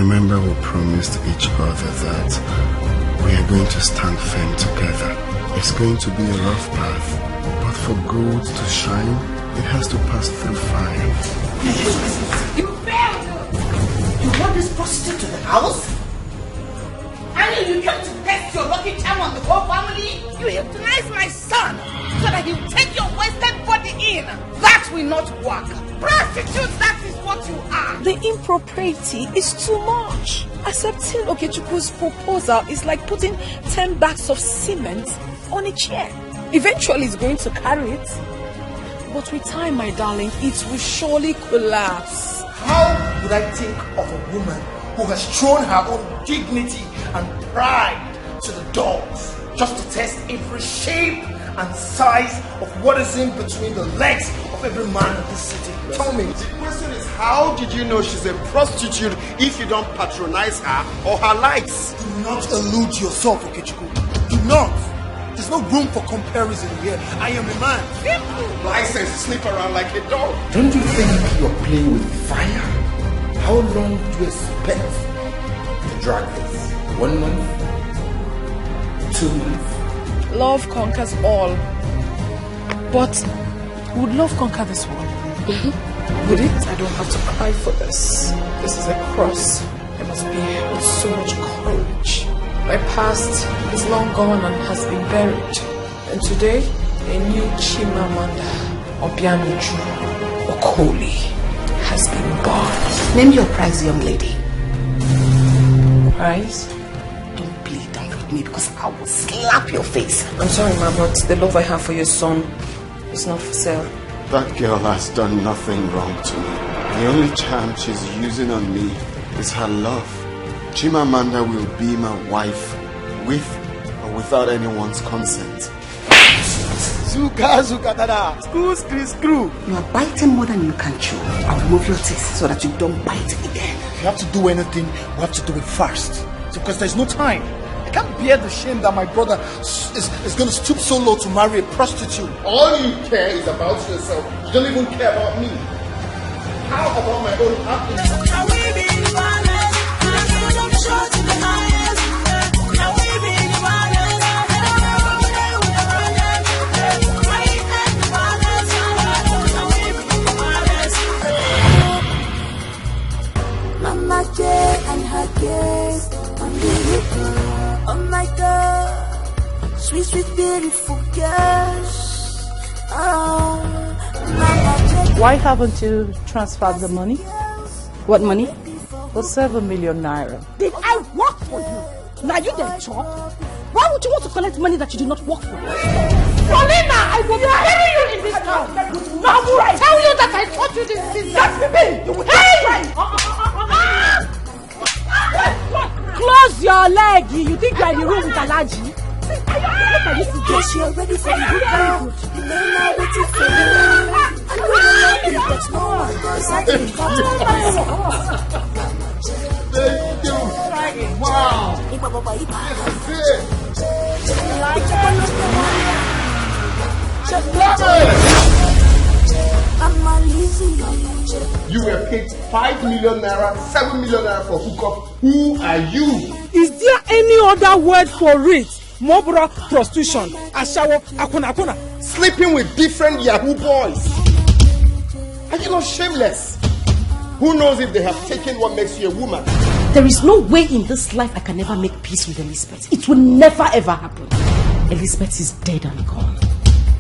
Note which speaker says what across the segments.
Speaker 1: Remember, we promised each other that we are going to stand firm together. It's going to be a rough path, but for gold to shine, it has to pass through fire.
Speaker 2: You failed! You want this prostitute to the house? And you came to test your lucky charm on the whole family? You euthanize my son so that he will take your wasted body in. That will not work. Prostitutes, that is what you are.
Speaker 3: The impropriety is too much. Accepting Okechukwu's proposal is like putting 10 bags of cement on a chair. Eventually it's going to carry it. But with time, my darling, it will surely collapse.
Speaker 4: How would I think of a woman who has thrown her own dignity and pride to the dogs just to test every shape and size of what is in between the legs of every man in this city? Tell me.
Speaker 5: The question is, how did you know she's a prostitute if you don't patronize her or her likes?
Speaker 4: Do not elude yourself, Okechukwu. Do not. There's no room for comparison here. I am a man.
Speaker 5: License to sleep around like a dog.
Speaker 6: Don't you think you're playing with fire? How long do you expect to drag this? 1 month? 2 months?
Speaker 3: Love conquers all. But would love conquer this world? Would it? I don't have to cry for this. This is a cross. I must bear with so much courage. My past is long gone and has been buried. And today, a new Chimamanda Obianuju Okoli has been born.
Speaker 2: Name your price, young lady.
Speaker 3: Price?
Speaker 2: Don't plead down with me because I will slap your face.
Speaker 3: I'm sorry, ma, but the love I have for your son is not for sale.
Speaker 1: That girl has done nothing wrong to me. The only charm she's using on me is her love. Chimamanda will be my wife, with or without anyone's consent.
Speaker 4: Zuka, dada. Screw.
Speaker 2: You are biting more than you can chew. I'll remove your teeth so that you don't bite again.
Speaker 4: If you have to do anything, we have to do it fast. So, because there's no time. I can't bear the shame that my brother is going to stoop so low to marry a prostitute.
Speaker 5: All you care is about yourself. You don't even care about me. How about my own happiness?
Speaker 7: Mama J and her kids on the river. Oh my God, sweet, sweet, beautiful girls. Oh, Mama J.
Speaker 8: Why haven't you transferred the money?
Speaker 3: What money?
Speaker 8: For 7 million naira.
Speaker 3: Did I work for you? Now you then chop. Why would you want to collect money that you did not work for? Paulina, I will bury you in this town. Now will I tell you that I taught you this business? That's me. You will Close your leg. You think you are in the room with Alaji? Look at this.
Speaker 7: Yes, you're ready for the good. Very good. You may not wait to feel it. I know you like it, but no one goes like it.
Speaker 5: Thank you. Wow. You were paid 5 million naira, 7 million naira for hookup. Who are you?
Speaker 3: Is there any other word for it? Mobra prostitution, ashawo, akuna.
Speaker 5: Sleeping with different Yahoo boys. Are you not shameless? Who knows if they have taken what makes you a woman?
Speaker 2: There is no way in this life I can ever make peace with Elizabeth. It will never ever happen. Elizabeth is dead and gone.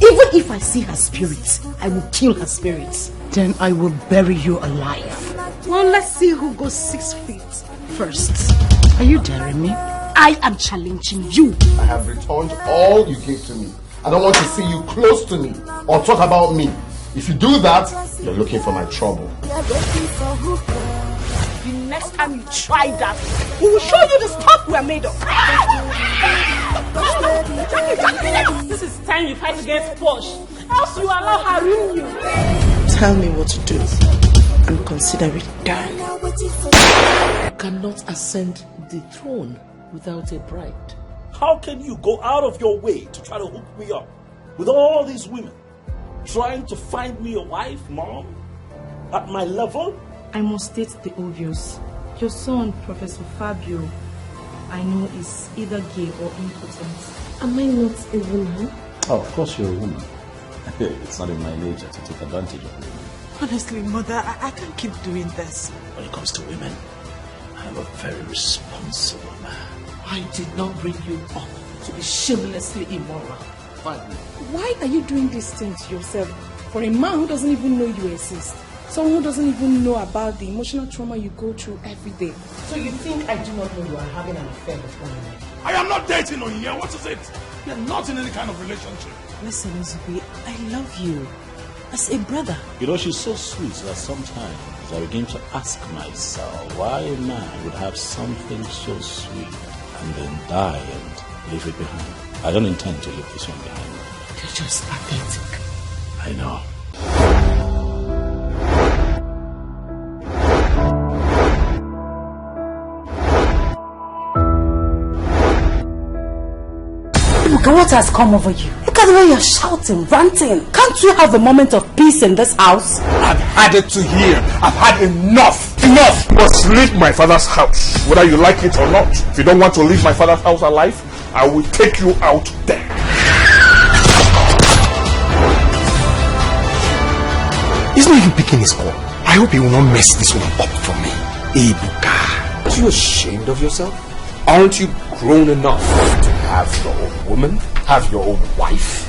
Speaker 2: Even if I see her spirit, I will kill her spirit. Then I will bury you alive. Well, let's see who goes 6 feet first. Are you daring me? I am challenging you.
Speaker 5: I have returned all you gave to me. I don't want to see you close to me or talk about me. If you do that, you're looking for my trouble.
Speaker 3: The next time you try that, we will show you the stuff we are made of. This is time you fight against Posh. Else you allow her ruin you.
Speaker 2: Tell me what to do and consider it done. You cannot ascend the throne without a bride.
Speaker 9: How can you go out of your way to try to hook me up with all these women trying to find me a wife, Mom? At my level?
Speaker 3: I must state the obvious.
Speaker 2: Your son, Professor Fabio, I know is either gay or impotent. Am I not a woman?
Speaker 9: Oh, of course you're a woman. It's not in my nature to take advantage of women.
Speaker 3: Honestly, Mother, I can't keep doing this.
Speaker 9: When it comes to women, I'm a very responsible man.
Speaker 2: I did not bring you up to be shamelessly immoral.
Speaker 9: Fine.
Speaker 2: Why are you doing this thing to yourself? For a man who doesn't even know you exist. Someone who doesn't even know about the emotional trauma you go through every day.
Speaker 4: So you think I do not know you are having an affair with one woman?
Speaker 9: I am not dating on here. What is it? We are not in any kind of relationship.
Speaker 2: Listen, Zubi, I love you. As a brother.
Speaker 9: You know, she's so sweet that sometimes I begin to ask myself why a man would have something so sweet and then die and leave it behind. I don't intend to leave this one behind.
Speaker 2: You're just pathetic.
Speaker 9: I know.
Speaker 2: Look at what has come over you. Look at the way you're shouting, ranting. Can't you have a moment of peace in this house?
Speaker 6: I've had it to here. I've had enough. Enough! Must leave my father's house, whether you like it or not. If you don't want to leave my father's house alive, I will take you out there. He's not even picking his call. I hope he will not mess this one up for me. Ebuka, aren't you ashamed of yourself? Aren't you grown enough to have your own woman, have your own wife?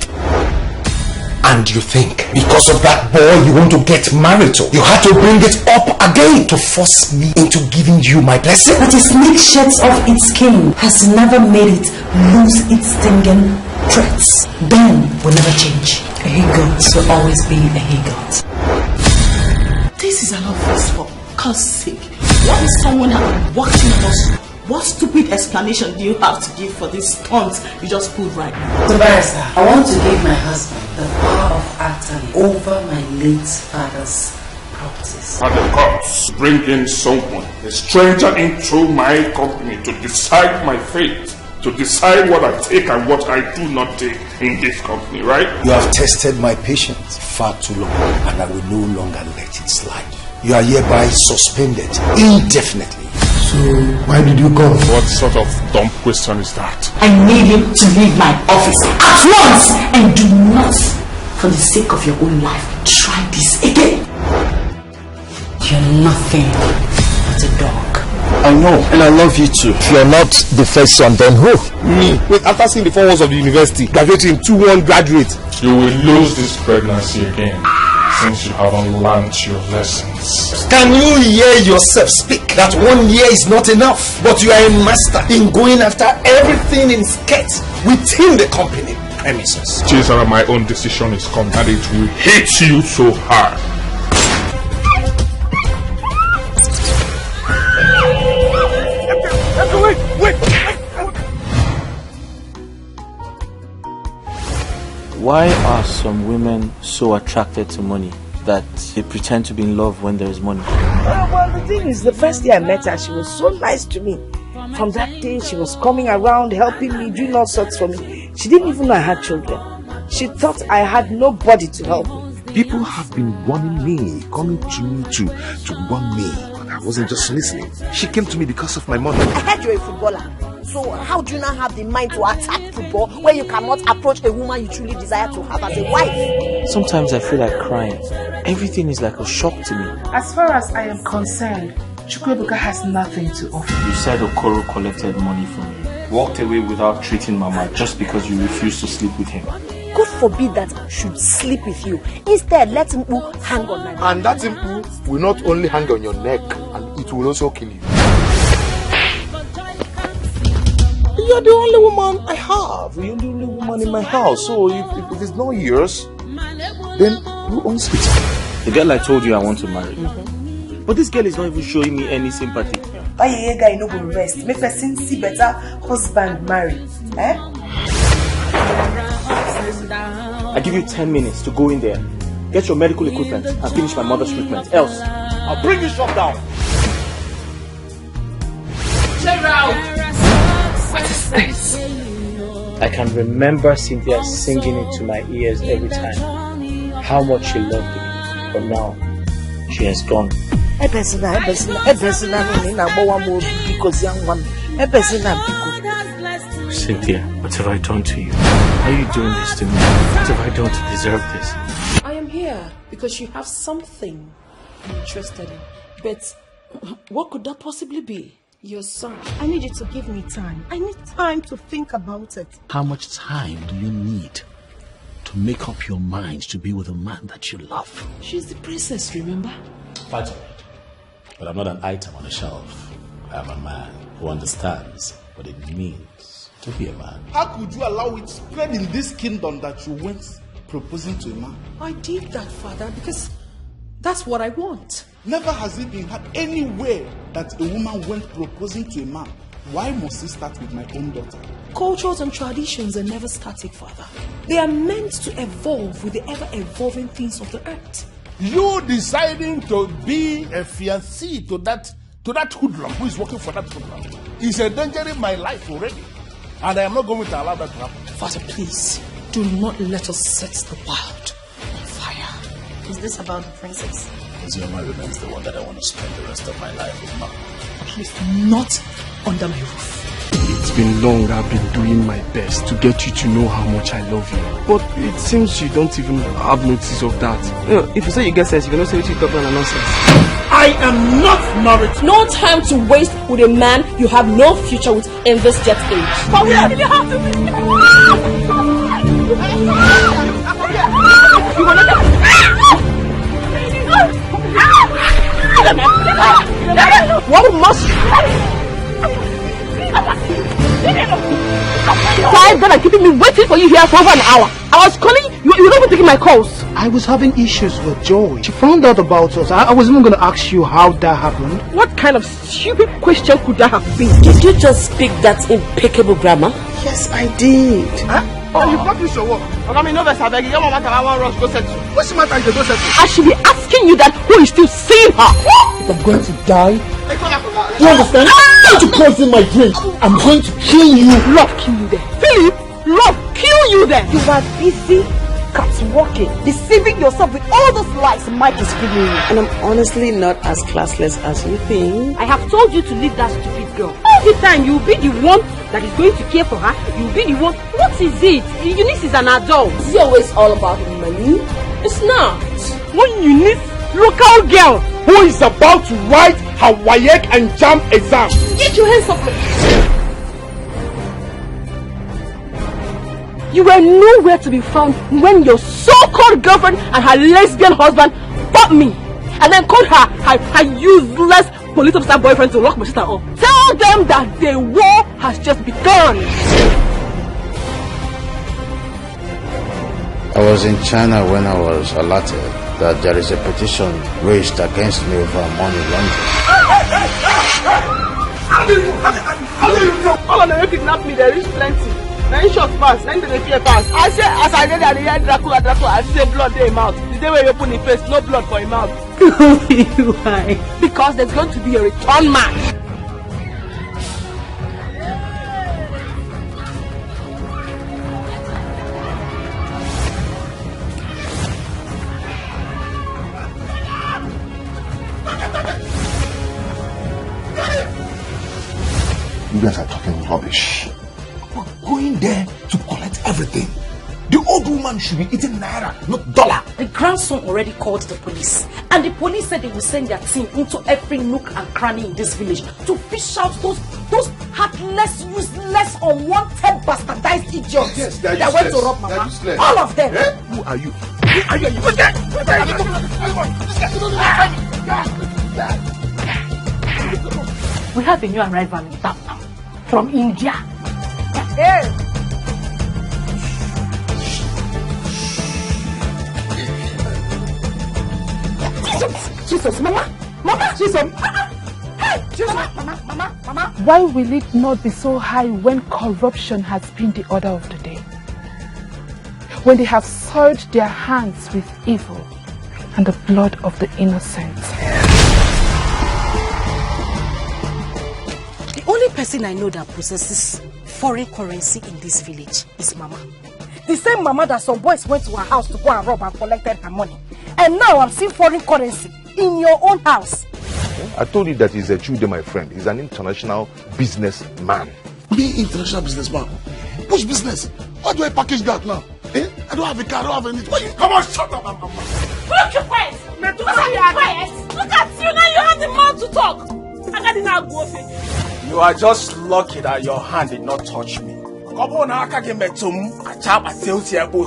Speaker 6: And you think because of that boy you want to get married to? You had to bring it up again to force me into giving you my blessing?
Speaker 2: But a snake sheds off its skin has never made it lose its stinging threats. Ben will never change. A he-goat will always be a he-goat. This is an office for God's sake. What is someone watching us? What stupid explanation do you have to give for this stunt you just pulled right now?
Speaker 10: Tobias, I want to give my husband the power of attorney over my late father's properties.
Speaker 6: And the courts bring in someone, a stranger, into my company to decide my fate, to decide what I take and what I do not take in this company, right?
Speaker 11: You have tested my patience far too long, and I will no longer let it slide. You are hereby suspended indefinitely.
Speaker 6: So, why did you come? What sort of dumb question is that?
Speaker 2: I need you to leave my office at once, and do not, for the sake of your own life, try this again. You're nothing but a dog.
Speaker 11: I know, and I love you too. If you're not the first son, then who?
Speaker 6: Me. Wait, after seeing the 4 walls of the university, graduating 2-1 graduate. You will lose this pregnancy again, since you haven't learned your lessons.
Speaker 11: Can you hear yourself speak? That 1 year is not enough, but you are a master in going after everything in sketch within the company premises.
Speaker 6: Cesar, my own decision is come, and it will hit you so hard. Wait!
Speaker 12: Why are some women so attracted to money that they pretend to be in love when there is money?
Speaker 10: Well, the thing is, the first day I met her, she was so nice to me. From that day, she was coming around, helping me, doing all sorts for me. She didn't even know I had children. She thought I had nobody to help me.
Speaker 6: People have been warning me, coming to me to warn me, but I wasn't just listening. She came to me because of my money.
Speaker 13: I heard you're a footballer. So how do you not have the mind to attack football when you cannot approach a woman you truly desire to have as a wife?
Speaker 12: Sometimes I feel like crying. Everything is like a shock to me.
Speaker 3: As far as I am concerned, Chukwuebuka has nothing to offer.
Speaker 12: You said Okoro collected money from you, walked away without treating Mama just because you refused to sleep with him.
Speaker 13: God forbid that I should sleep with you. Instead, let him hang on my neck.
Speaker 6: And that him will not only hang on your neck, and it will also kill you. You're the only woman I have. You're the only woman in my house. So if it's not yours, then who owns it?
Speaker 12: The girl I told you I want to marry. But this girl is not even showing me any sympathy.
Speaker 10: Why you guy no go rest? Make person see better husband marry. Eh?
Speaker 12: I give you 10 minutes to go in there, get your medical equipment, and finish my mother's treatment. Else, I'll bring you shop down.
Speaker 3: Check out. What is this?
Speaker 12: I can remember Cynthia singing it to my ears every time. How much she loved me. But now, she has gone. Cynthia, what have I done to you? Why are you doing this to me? What have I done to deserve this?
Speaker 3: I am here because you have something I'm interested in. But what could that possibly be? Your son.
Speaker 2: I need you to give me time. I need time to think about it.
Speaker 9: How much time do you need to make up your mind to be with a man that you love?
Speaker 3: She's the princess, remember?
Speaker 9: Quite all right. But I'm not an item on a shelf. I am a man who understands what it means to be a man.
Speaker 14: How could you allow it spread in this kingdom that you went proposing to a man?
Speaker 3: I did that, Father, because that's what I want.
Speaker 14: Never has it been had anywhere that a woman went proposing to a man. Why must it start with my own daughter?
Speaker 3: Cultures and traditions are never static, Father. They are meant to evolve with the ever-evolving things of the earth.
Speaker 14: You deciding to be a fiancé to that hoodlum who is working for that hoodlum is endangering my life already. And I am not going to allow that to happen.
Speaker 3: Father, please, do not let us set the world on fire.
Speaker 2: Is this about the princess?
Speaker 9: Zioma remains the one that I want to spend the rest of my life with, Mom.
Speaker 3: At least not under my roof.
Speaker 12: It's been long I've been doing my best to get you to know how much I love you. But it seems you don't even have notice of that. If you say you get sense, you cannot say what you talk about nonsense.
Speaker 14: I am not married.
Speaker 2: No time to waste with a man you have no future with in this jet age. Come here. You have to be. You wanna die? What must Why God are keeping me waiting for you here for over an hour? I was calling you, you don't even taking my calls.
Speaker 15: I was having issues with Joy. She found out about us. I wasn't even going to ask you how that happened.
Speaker 2: What kind of stupid question could that have been? Did you just speak that impeccable grammar?
Speaker 15: Yes, I did.
Speaker 14: Huh? Oh, you got this or what? I mean, no, I beg you. What's the matter?
Speaker 2: I should be asking you that who is still seeing her.
Speaker 15: If I'm going to die, you understand? I'm going to poison my drink. I'm going to kill you.
Speaker 2: Love, kill you there. Philip, love, kill you there.
Speaker 10: You are busy catwalking, deceiving yourself with all those lies Mike is giving you.
Speaker 2: And I'm honestly not as classless as you think. I have told you to leave that stupid girl. All the time you'll be the one that is going to care for her. You'll be the one. What is it? Eunice is an adult. Is it always all about money? It's not.
Speaker 14: When Eunice, local girl who is about to write her WAEC and JAMB exam.
Speaker 2: Get your hands off me. You were nowhere to be found when your so-called girlfriend and her lesbian husband bought me and then called her useless police officer boyfriend to lock my sister up. Tell them that the war has just begun.
Speaker 9: I was in China when I was alerted that there is a petition raised against me over money laundering.
Speaker 14: How do you know?
Speaker 10: All of them kidnapped me, there is plenty. 9 shots pass, 9 to the fear pass. I say, as I get at the end, Dracula, I say blood in his mouth. The day when you open his face, no blood for his mouth.
Speaker 2: Why? Because there's going to be a return match.
Speaker 5: You guys are talking rubbish. We're going there to collect everything. The old woman should be eating naira, not dollar.
Speaker 2: The grandson already called the police, and the police said they will send their team into every nook and cranny in this village to fish out those heartless, useless, unwanted, bastardized idiots.
Speaker 5: Yes,
Speaker 2: that went to rob Mama. All of them.
Speaker 5: Eh?
Speaker 14: Who are you?
Speaker 2: We have a new arrival in town now, from India.
Speaker 10: Hey!
Speaker 2: Jesus, Mama, Jesus. Hey, Jesus, Mama.
Speaker 8: Why will it not be so high when corruption has been the order of the day? When they have soiled their hands with evil and the blood of the innocent.
Speaker 2: The only person I know that possesses foreign currency in this village is Mama.
Speaker 10: The same Mama that some boys went to her house to go and rob and collected her money. And now I'm seeing foreign currency in your own house.
Speaker 6: I told you that he's a Chude, my friend. He's an international businessman.
Speaker 14: Me, international businessman? Which business? Why do I package that now? Eh? I don't have a car, I don't have anything. Why you come on, shut up, Mama.
Speaker 2: Look your quiet. Look at you now, you have the mouth to talk. I got it now, go.
Speaker 11: You are just lucky that your hand did not touch me. Come on, I can't get some. I chop a sales here, go.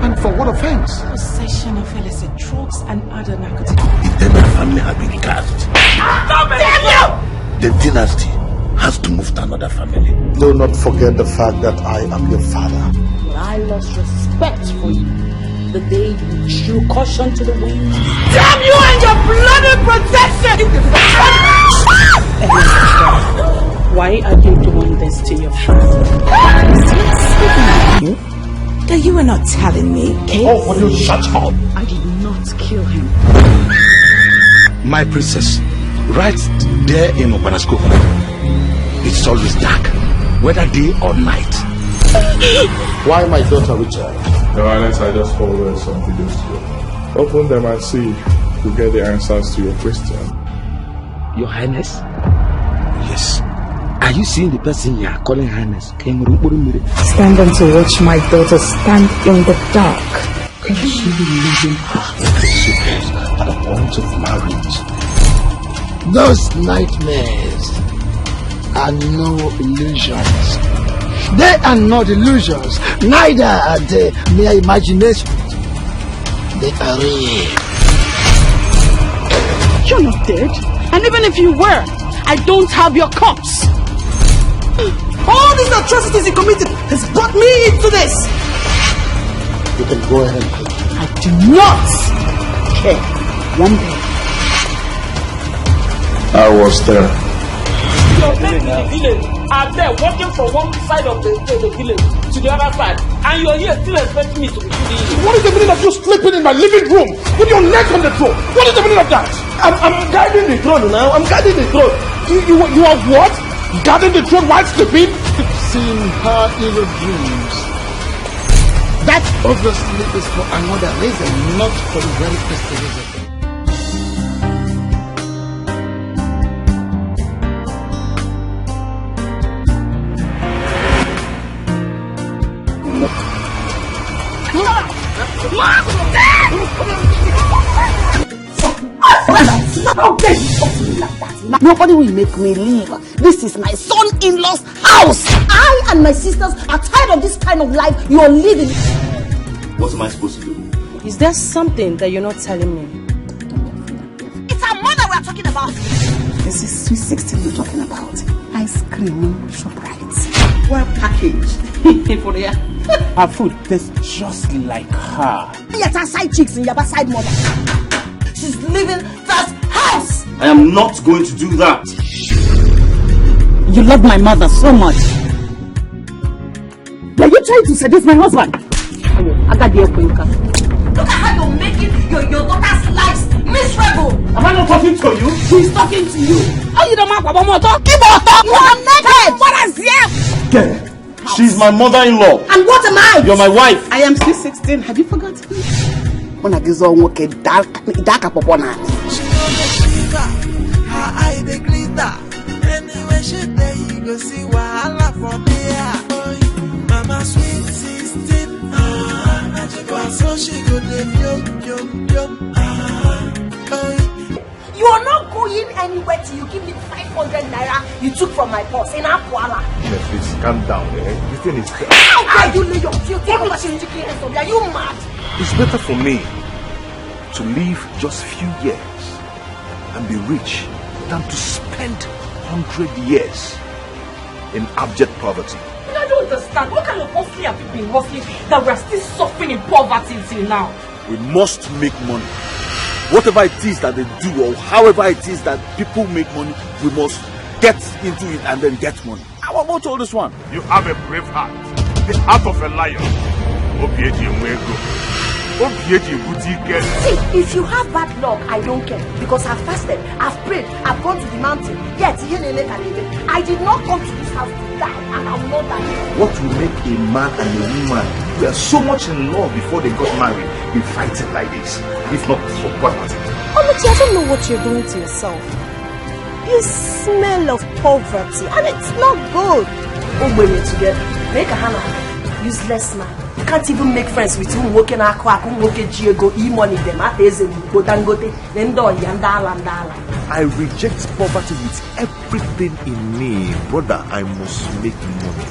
Speaker 14: And for what offense?
Speaker 2: Possession of illicit drugs and other narcotics.
Speaker 16: If then my family had been cast, the dynasty has to move to another family.
Speaker 5: Do not forget the fact that I am your father.
Speaker 2: I lost respect for you the day you threw caution to the wind.
Speaker 13: Damn you and your bloody protection!
Speaker 2: Why are you doing this to your father?
Speaker 13: That you were not telling me, okay?
Speaker 16: Oh, will you shut up?
Speaker 2: I did not kill him.
Speaker 16: My princess, right there in Okanasko, it's always dark, whether day or night.
Speaker 5: Why my daughter Richard?
Speaker 12: Your Highness, I just forwarded some videos to you. Open them and see to get the answers to your question.
Speaker 16: Your Highness? Yes. Are you seeing the person you are calling Highness?
Speaker 10: Standing to watch my daughter stand in the dark.
Speaker 16: Could she be losing her secrets at the point of marriage? Those nightmares are no illusions. They are not illusions, neither are they mere imaginations. They are real.
Speaker 2: You're not dead. And even if you were, I don't have your corpse.
Speaker 13: All these atrocities he committed has brought me into this.
Speaker 5: You can go ahead and cook.
Speaker 2: I do not care one bit.
Speaker 12: I was there.
Speaker 17: Your men in the village are there walking from one side of the village to the other side, and you're here still expecting me to be doing it.
Speaker 14: What is the meaning of you sleeping in my living room with your neck on the throne? What is the meaning of that?
Speaker 11: I'm guiding the throne now. I'm guiding the throne.
Speaker 14: You are what? Guarding the throne while sleeping?
Speaker 16: Seeing her evil dreams. That obviously is for another reason, not for the very first reason.
Speaker 13: Nobody will make me leave. This is my son-in-law's house. I and my sisters are tired of this kind of life you're living.
Speaker 16: What am I supposed to do?
Speaker 2: Is there something that you're not telling me?
Speaker 13: It's our mother we're talking about.
Speaker 10: This is Sweet 16 you're talking about. Ice cream, ShopRite.
Speaker 13: Well packaged.
Speaker 2: For the
Speaker 11: Her food tastes just like her.
Speaker 13: Yet her side chicks in Yaba side mother. She's leaving that house.
Speaker 16: I am not going to do that.
Speaker 2: You love my mother so much. Are you trying to seduce my husband? I got the open.
Speaker 13: Look at how you're making your daughter's lives miserable.
Speaker 11: Am I not talking to you?
Speaker 13: She's talking to you.
Speaker 2: Oh, you don't want to talk?
Speaker 13: You are naked. What is here?
Speaker 11: Yeah. She's my mother-in-law.
Speaker 13: And what am I?
Speaker 11: You're my wife.
Speaker 2: I am still 16. Have you forgotten?
Speaker 13: When I get on work, dark up upon her.
Speaker 7: Her eye they glitter. Anyway, she there you go see wahala from there. Mama sweet 16. So she go live yum.
Speaker 13: You are not going anywhere till you give me 500 naira you took from my purse in Akwala.
Speaker 6: Yes, please calm down. This thing is.
Speaker 13: How can you lay your filthy hands on me? Are you mad?
Speaker 6: It's better for me to live just few years and be rich than to spend 100 years
Speaker 11: in abject poverty.
Speaker 2: I don't understand. What kind of hustling have you been hustling that we are still suffering in poverty until now?
Speaker 11: We must make money. Whatever it is that they do or however it is that people make money, we must get into it and then get money. How about all this one?
Speaker 14: You have a brave heart, the heart of a lion.
Speaker 13: See, if you have bad luck, I don't care. Because I've fasted, I've prayed, I've gone to the mountain. Yet, I did not come to this house to die, and I will not die.
Speaker 11: What will make a man and a woman who were so much in love before they got married be fighting like this? If not for poverty.
Speaker 13: Oluchi, I don't know what you're doing to yourself. You smell of poverty, and it's not good. Oh, when you're together, make a hand. Useless man. You can't even make friends with him working aqua, working Giego, e-money, them at go dangote, then do yandala.
Speaker 11: I reject poverty with everything in me. Brother, I must make money.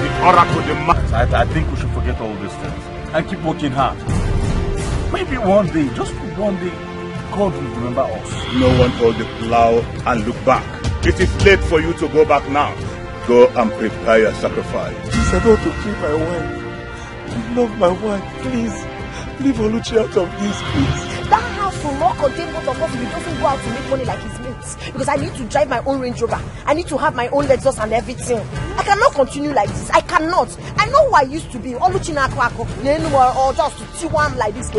Speaker 14: The oracle demands. I think we should forget all these things and keep working hard. Maybe one day, just one day, God will remember us. No one hold the plow and look back. It is late for you to go back now. Go and prepare your sacrifice.
Speaker 12: I don't want to kill my wife. I love my wife. Please, leave Oluchi out of this, please.
Speaker 13: That house will not contain both of us if he doesn't go out to make money like his mates. Because I need to drive my own Range Rover. I need to have my own Lexus and everything. I cannot continue like this. I cannot. I know who I used to be. Oluchi na kwako. Or just to T1 like this.